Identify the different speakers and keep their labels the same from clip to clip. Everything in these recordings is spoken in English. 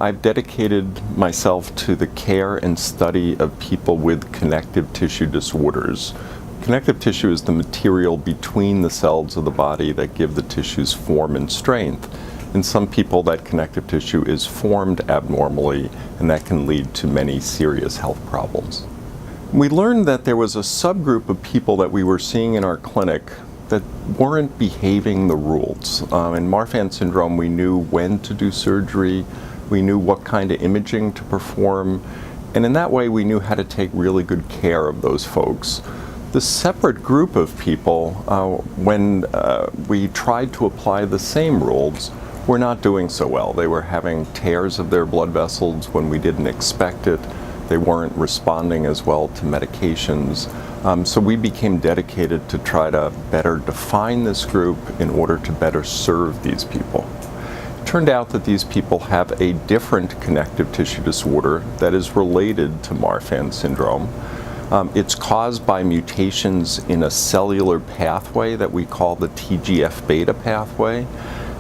Speaker 1: I've dedicated myself to the care and study of people with connective tissue disorders. Connective tissue is the material between the cells of the body that give the tissues form and strength. In some people, that connective tissue is formed abnormally, and that can lead to many serious health problems. We learned that there was a subgroup of people that we were seeing in our clinic that weren't behaving the rules. In Marfan syndrome, we knew when to do surgery, we knew what kind of imaging to perform, and in that way we knew how to take really good care of those folks. The separate group of people, when we tried to apply the same rules, were not doing so well. They were having tears of their blood vessels when we didn't expect it. They weren't responding as well to medications. So we became dedicated to try to better define this group in order to better serve these people. It turned out that these people have a different connective tissue disorder that is related to Marfan syndrome. It's caused by mutations in a cellular pathway that we call the TGF-beta pathway.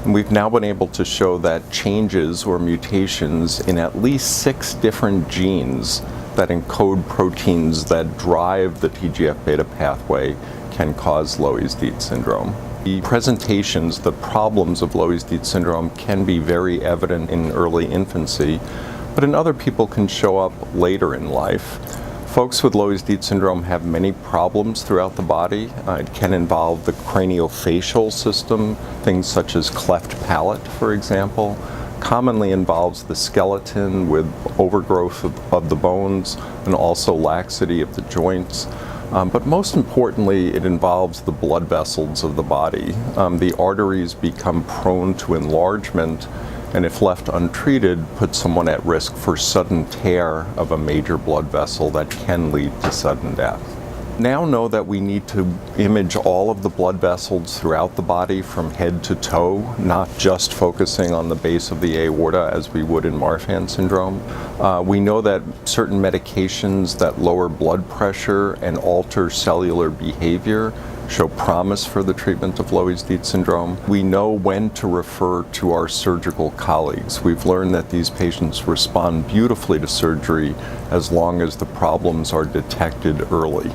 Speaker 1: And we've now been able to show that changes or mutations in at least 6 different genes that encode proteins that drive the TGF-beta pathway can cause Loeys-Dietz syndrome. The presentations, the problems of Loeys-Dietz syndrome can be very evident in early infancy, but in other people can show up later in life. Folks with Loeys-Dietz syndrome have many problems throughout the body. It can involve the craniofacial system, things such as cleft palate, for example. Commonly involves the skeleton with overgrowth of the bones and also laxity of the joints. But most importantly, it involves the blood vessels of the body. The arteries become prone to enlargement, and if left untreated, put someone at risk for sudden tear of a major blood vessel that can lead to sudden death. Now know that we need to image all of the blood vessels throughout the body from head to toe, not just focusing on the base of the aorta as we would in Marfan syndrome. We know that certain medications that lower blood pressure and alter cellular behavior show promise for the treatment of Loeys-Dietz syndrome. We know when to refer to our surgical colleagues. We've learned that these patients respond beautifully to surgery as long as the problems are detected early.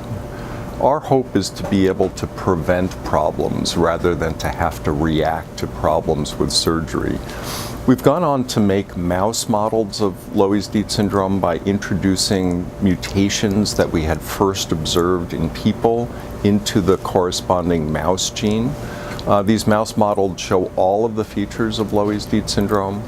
Speaker 1: Our hope is to be able to prevent problems rather than to have to react to problems with surgery. We've gone on to make mouse models of Loeys-Dietz syndrome by introducing mutations that we had first observed in people into the corresponding mouse gene. These mouse models show all of the features of Loeys-Dietz syndrome.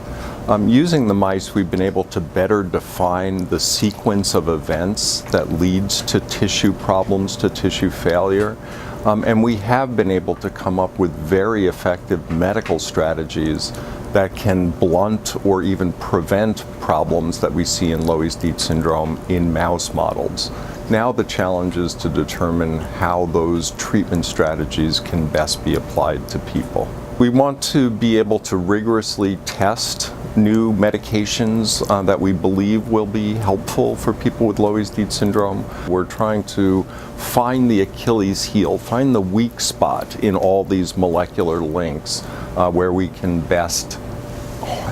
Speaker 1: Using the mice, we've been able to better define the sequence of events that leads to tissue problems, to tissue failure. And we have been able to come up with very effective medical strategies that can blunt or even prevent problems that we see in Loeys-Dietz syndrome in mouse models. Now the challenge is to determine how those treatment strategies can best be applied to people. We want to be able to rigorously test new medications that we believe will be helpful for people with Loeys-Dietz syndrome. We're trying to find the Achilles heel, find the weak spot in all these molecular links where we can best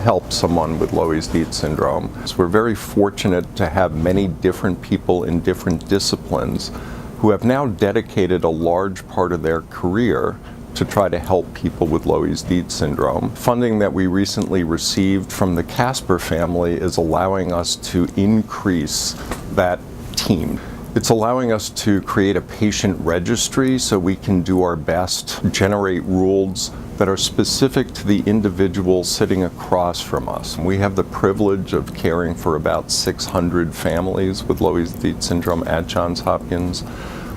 Speaker 1: help someone with Loeys-Dietz syndrome. So we're very fortunate to have many different people in different disciplines who have now dedicated a large part of their career to try to help people with Loeys-Dietz syndrome. Funding that we recently received from the Casper family is allowing us to increase that team. It's allowing us to create a patient registry so we can do our best to generate rules that are specific to the individual sitting across from us. We have the privilege of caring for about 600 families with Loeys-Dietz syndrome at Johns Hopkins.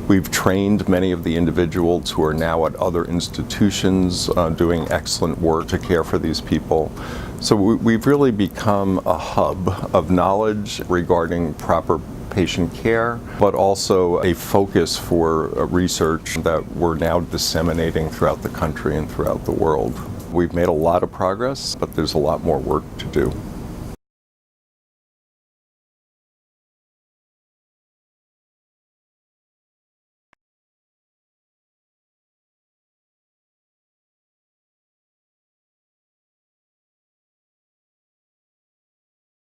Speaker 1: We've trained many of the individuals who are now at other institutions doing excellent work to care for these people. So we've really become a hub of knowledge regarding proper patient care, but also a focus for research that we're now disseminating throughout the country and throughout the world. We've made a lot of progress, but there's a lot more work to do.